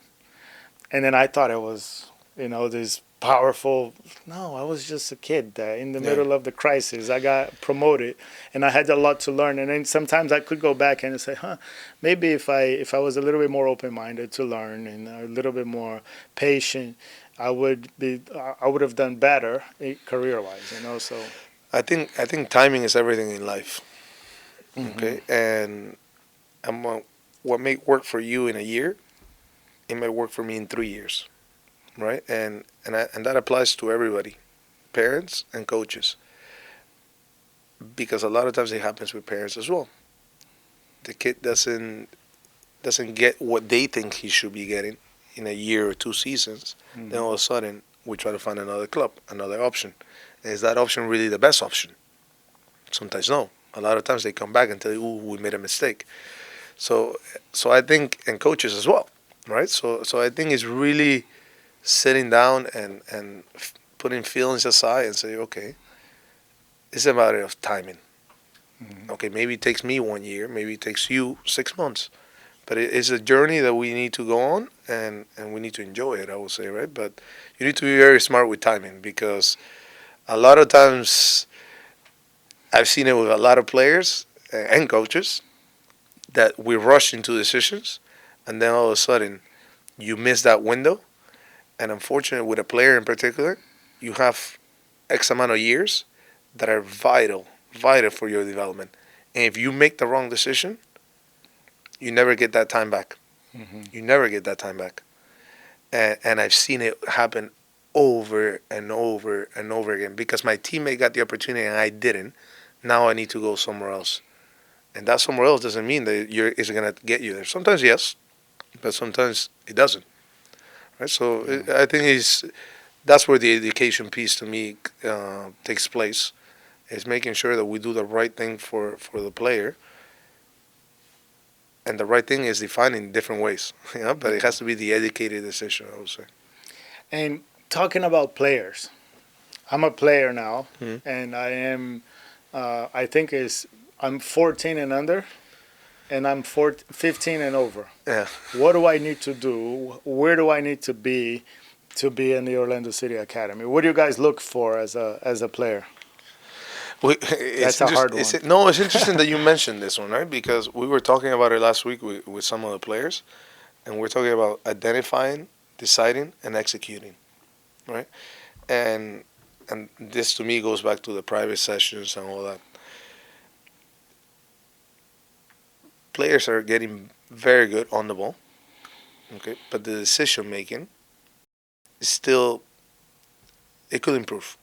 S1: and then I thought it was, this powerful. No, I was just a kid in the
S2: Yeah.
S1: middle of the crisis. I got promoted, and I had a lot to learn. And then sometimes I could go back and say, maybe if I was a little bit more open minded to learn and a little bit more patient, I would have done better career wise. So.
S2: I think timing is everything in life.
S1: Hmm.
S2: Okay, and what may work for you in a year, it may work for me in 3 years. right? And that applies to everybody, parents and coaches, because a lot of times it happens with parents as well. The kid doesn't get what they think he should be getting in a year or 2 seasons. Then all of a sudden we try to find another club, another option. Is that option really the best option? Sometimes no. A lot of times they come back and tell you, "Ooh, we made a mistake." So, so I think, and coaches as well, right? So I think it's really sitting down and putting feelings aside and say, okay, it's a matter of timing. Okay, maybe it takes me 1 year, maybe it takes you 6 months, but it's a journey that we need to go on, and we need to enjoy it, I would say, right? But you need to be very smart with timing, because a lot of times I've seen it with a lot of players and coaches that we rush into decisions, and then all of a sudden you miss that window. And unfortunately, with a player in particular, you have X amount of years that are vital for your development. And if you make the wrong decision, you never get that time back. You never get that time back. And I've seen it happen over and over and over again, because my teammate got the opportunity and I didn't. Now I need to go somewhere else. And that somewhere else doesn't mean that it's going to get you there. Sometimes yes, but sometimes it doesn't. Right? So I think that's where the education piece to me takes place, is making sure that we do the right thing for the player. And the right thing is defined in different ways, but it has to be the educated decision, I would say.
S1: And talking about players, I'm a player now,
S2: Mhm.
S1: and I am. I think I'm 14 and under, and I'm 15 and over.
S2: Yeah.
S1: What do I need to do? Where do I need to be in the Orlando City Academy? What do you guys look for as a player? That's a hard one.
S2: No, it's interesting that you mentioned this one, right? Because we were talking about it last week with some of the players, and we're talking about identifying, deciding, and executing, right? And and this to me goes back to the private sessions and all that. Players are getting very good on the ball, okay, but the decision making is still, it could improve.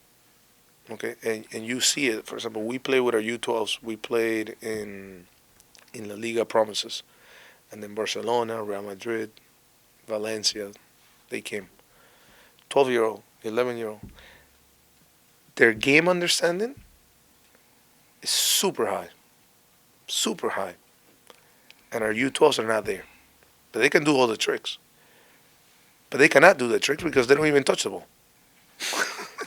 S2: Okay, and you see it. For example, we play with our U12s. We played in La Liga Promises, and then Barcelona, Real Madrid, Valencia, they came. 12-year-old, 11-year-old. Their game understanding is super high, and our U12s are not there. But they can do all the tricks. But they cannot do the tricks because they don't even touch the ball.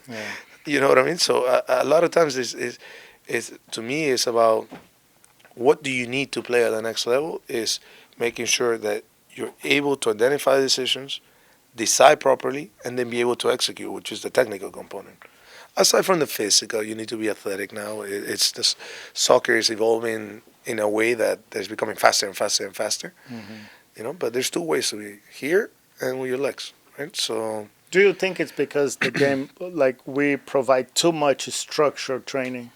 S1: Yeah.
S2: You know what I mean? So a lot of times is to me it's about what do you need to play at the next level, is making sure that you're able to identify decisions, decide properly, and then be able to execute, which is the technical component. Aside from the physical, you need to be athletic now. It's just soccer is evolving in a way that it's becoming faster and faster and faster. But there's two ways to be here and with your legs, right? So
S1: Do you think it's because the game, like we provide too much structured training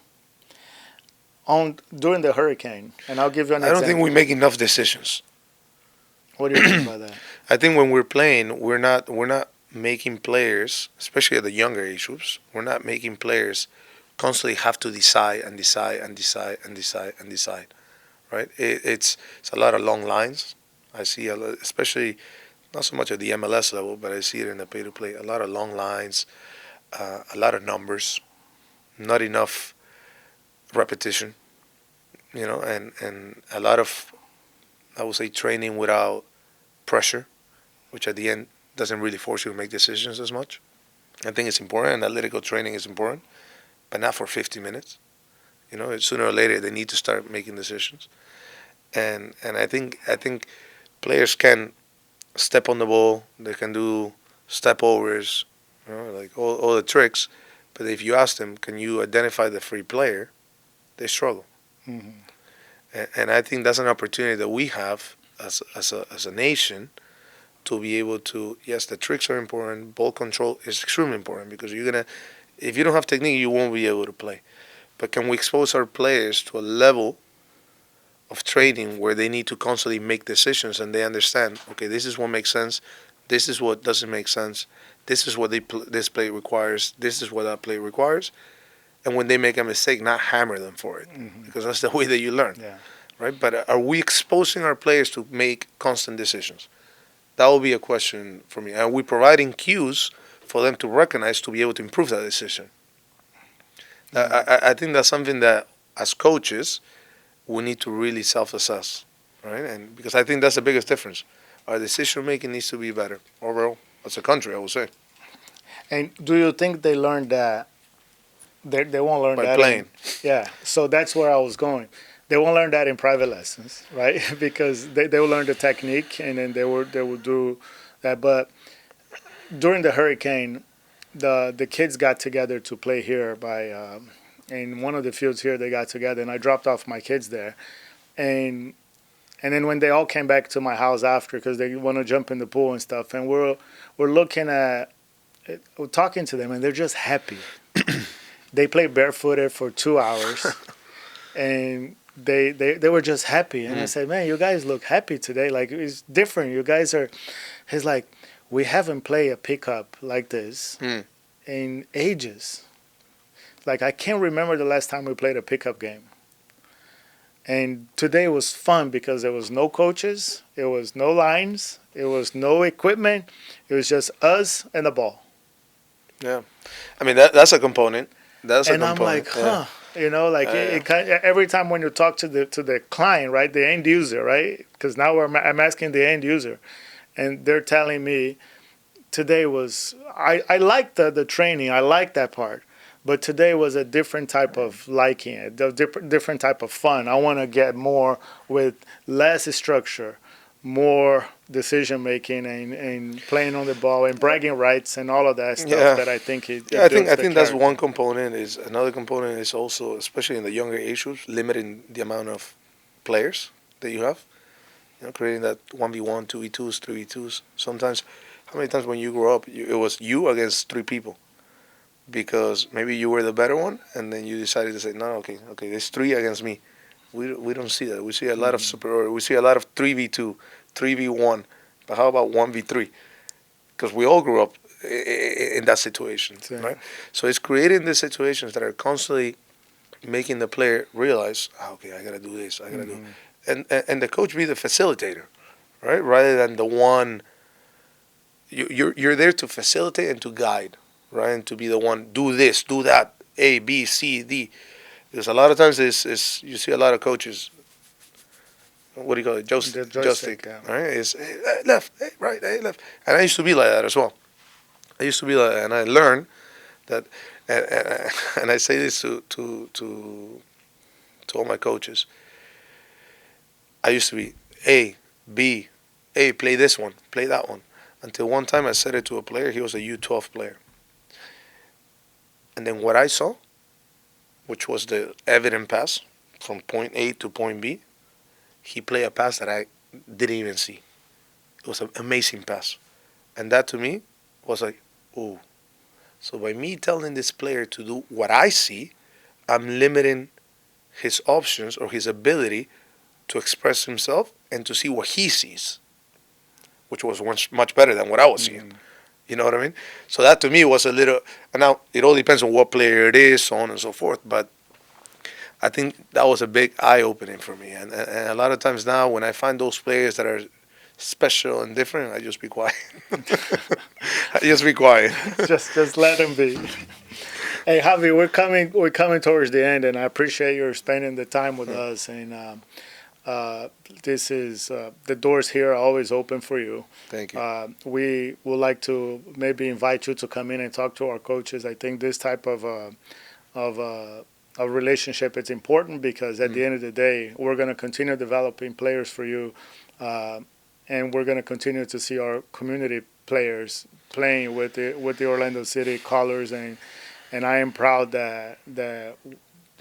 S1: on during the hurricane? And I'll give you an
S2: I don't think
S1: example.
S2: we make enough decisions.
S1: What do you mean by that?
S2: I think when we're playing, we're not making players, especially at the younger age groups, we're not making players constantly have to decide and decide and decide and decide and decide. Right? It's a lot of long lines. I see a lot, especially not so much at the MLS level, but I see it in the pay to play. A lot of long lines, a lot of numbers, not enough repetition. And a lot of, I would say, training without pressure, which at the end doesn't really force you to make decisions as much. I think it's important. Analytical training is important, but not for 50 minutes. Sooner or later they need to start making decisions. And I think players can step on the ball. They can do step overs, like all the tricks. But if you ask them, can you identify the free player? They struggle.
S1: Hmm.
S2: And I think that's an opportunity that we have as a nation to be able to, yes, the tricks are important. Ball control is extremely important, because if you don't have technique, you won't be able to play. But can we expose our players to a level of training where they need to constantly make decisions and they understand, okay, this is what makes sense, This is what doesn't make sense. This is what this play requires. This is what that play requires. And when they make a mistake, not hammer them for it, because that's the way that you learn,
S1: Yeah.
S2: right? But are we exposing our players to make constant decisions? That will be a question for me. Are we providing cues for them to recognize to be able to improve that decision? I think that's something that, as coaches, we need to really self-assess, right? And because I think that's the biggest difference. Our decision making needs to be better overall as a country, I would say,
S1: And do you think they learned that? They won't learn
S2: by
S1: that.
S2: playing.
S1: Yeah. So that's where I was going. They won't learn that in private lessons, right? Because they will learn the technique and then they will do that. But during the hurricane, the kids got together to play here by in one of the fields here. They got together and I dropped off my kids there, and then when they all came back to my house after because they want to jump in the pool and stuff, and we're looking at we're talking to them and they're just happy. They played barefooted for 2 hours, and they were just happy. And I said, man, you guys look happy today. Like, it's different. You guys are. He's like, we haven't played a pickup like this in ages. Like, I can't remember the last time we played a pickup game. And today was fun because there was no coaches, there was no lines, there was no equipment. It was just us and the ball.
S2: Yeah, I mean that's a component. That's a
S1: And I'm
S2: component.
S1: like, huh, like every time when you talk to the client, right, the end user, right, because now I'm asking the end user, and they're telling me today was I like the training, I like that part, but today was a different type of liking it, a different type of fun. I want to get more with less structure, more decision making, and playing on the ball and bragging rights and all of that stuff
S2: Yeah.
S1: that I think it
S2: Yeah, I
S1: builds the
S2: think that's
S1: character.
S2: one component. Is another component is also, especially in the younger age groups, limiting the amount of players that you have. Creating that 1v1, 2v2s, 3v2s. Sometimes, how many times when you grew up, it was you against three people because maybe you were the better one, and then you decided to say, no, okay, there's three against me. We don't see that. We see a lot of superiority. We see a lot of 3v2, 3v1. But how about 1v3? Because we all grew up in that situation,
S1: Yeah.
S2: right? So it's creating these situations that are constantly making the player realize, okay, I gotta do this, I gotta do, and the coach be the facilitator, right? Rather than the one. You're there to facilitate and to guide, right? And to be the one, do this, do that, A, B, C, D. Because a lot of times is you see a lot of coaches. What do you call it?
S1: The joystick, yeah.
S2: Right? It's hey, left, hey, right, hey, left. And I used to be like that as well. I used to be like that, and I learned that, and I say this to all my coaches. I used to be A, B, A, play this one, play that one. Until one time I said it to a player, he was a U12 player. And then what I saw, which was the evident pass from point A to point B, he played a pass that I didn't even see. It was an amazing pass. And that to me was like, ooh. So by me telling this player to do what I see, I'm limiting his options or his ability to express himself and to see what he sees, which was much better than what I was seeing. You know what I mean? So that to me was a little, and now it all depends on what player it is, so on and so forth. But I think that was a big eye opening for me. And a lot of times now, when I find those players that are special and different, I just be quiet. I just be quiet.
S1: just let them be. Hey, Javi, we're coming towards the end, and I appreciate your spending the time with us. And this is the doors here are always open for you.
S2: Thank you.
S1: We would like to maybe invite you to come in and talk to our coaches. I think this type of a relationship is important because at the end of the day, we're going to continue developing players for you, and we're going to continue to see our community players playing with the Orlando City colors, and I am proud that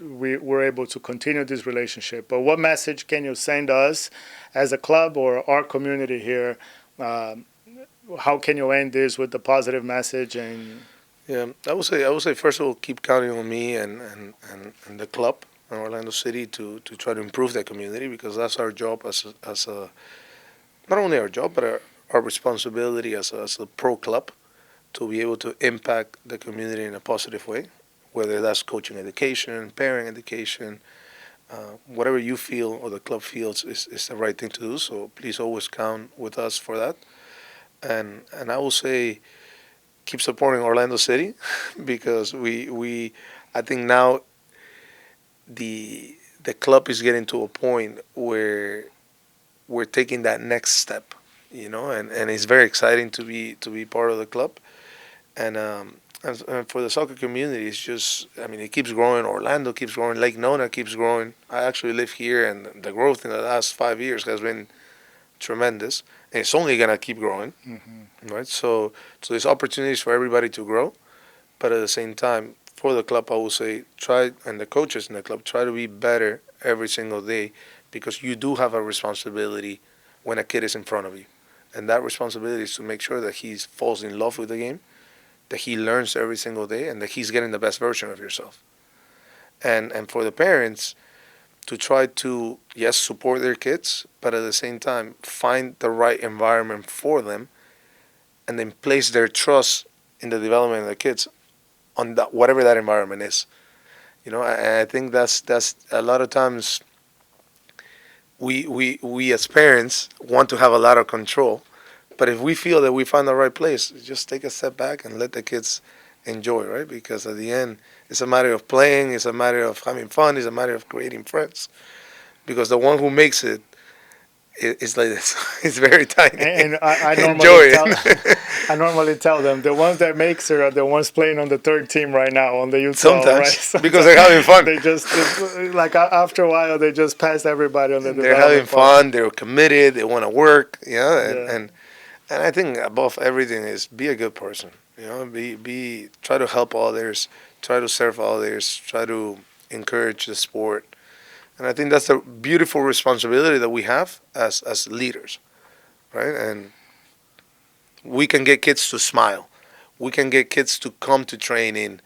S1: we were able to continue this relationship. But what message can you send us as a club or our community here? How can you end this with a positive message? And
S2: Yeah, I would say first of all, keep counting on me and the club in Orlando City to try to improve that community, because that's our job as a not only our job but our responsibility as a pro club to be able to impact the community in a positive way, whether that's coaching education, parent education, whatever you feel or the club feels is the right thing to do. So please always count with us for that. And I will say keep supporting Orlando City because we I think now the club is getting to a point where we're taking that next step, and it's very exciting to be part of the club. And for the soccer community, it's just, I mean, it keeps growing. Orlando keeps growing. Lake Nona keeps growing. I actually live here, and the growth in the last 5 years has been tremendous. And it's only going to keep growing, right? So there's opportunities for everybody to grow. But at the same time, for the club, I will say try, and the coaches in the club, try to be better every single day because you do have a responsibility when a kid is in front of you. And that responsibility is to make sure that he falls in love with the game, that he learns every single day, and that he's getting the best version of yourself. And for the parents, to try to, yes, support their kids, but at the same time, find the right environment for them and then place their trust in the development of the kids on that, whatever that environment is. And I think that's a lot of times we as parents want to have a lot of control, but if we feel that we found the right place, just take a step back and let the kids enjoy, right? Because at the end, it's a matter of playing, it's a matter of having fun, it's a matter of creating friends. Because the one who makes it is like this. It's very tiny.
S1: And I
S2: Enjoy
S1: normally tell
S2: it.
S1: I normally tell them the ones that makes it are the ones playing on the third team right now on the youth
S2: Sometimes,
S1: right?
S2: because they're having fun.
S1: They just like after a while they just pass everybody on the
S2: They're having
S1: development part.
S2: fun. They're committed. They want to work.
S1: Yeah.
S2: And I think above everything is be a good person. Be try to help others. Try to serve others. Try to encourage the sport. And I think that's a beautiful responsibility that we have as leaders, right? And we can get kids to smile. We can get kids to come to training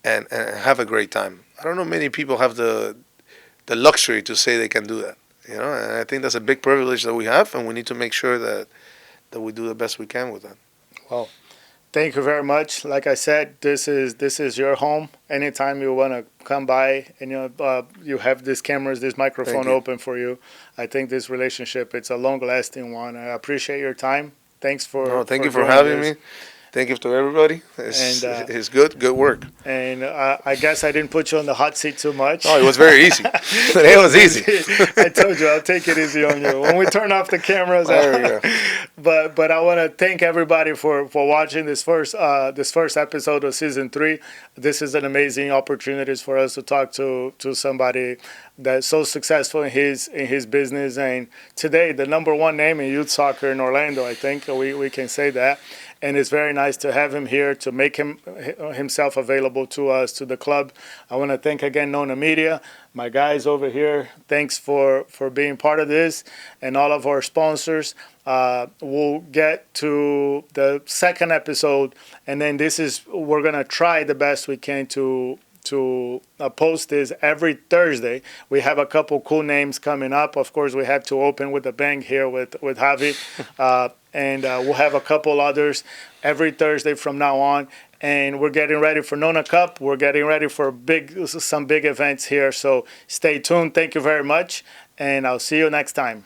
S2: and have a great time. I don't know many people have the luxury to say they can do that. And I think that's a big privilege that we have, and we need to make sure that we do the best we can with that.
S1: Well, thank you very much. Like I said, this is your home. Anytime you want to come by and you have these cameras, this microphone
S2: you.
S1: open for you. I think this relationship it's a long lasting one. I appreciate your time. Thanks for
S2: No, thank you for
S1: doing
S2: having
S1: this.
S2: me. Thank you to everybody. It's,
S1: And
S2: it's good work.
S1: and I guess I didn't put you on the hot seat too much.
S2: Oh, it was very easy. Today was easy.
S1: I told you I'll take it easy on you when we turn off the cameras.
S2: There we go.
S1: But I want to thank everybody for watching this first episode of season 3. This is an amazing opportunity for us to talk to somebody that's so successful in his business, and today the number one name in youth soccer in Orlando. I think we can say that. And it's very nice to have him here to make himself available to us, to the club. I want to thank again Nona Media, my guys over here. Thanks for being part of this, and all of our sponsors. We'll get to the second episode, and then we're gonna try the best we can to post this every Thursday. We have a couple cool names coming up. Of course, we have to open with a bang here with Javi. And we'll have a couple others every Thursday from now on. And we're getting ready for Nona Cup. We're getting ready for some big events here. So stay tuned. Thank you very much. And I'll see you next time.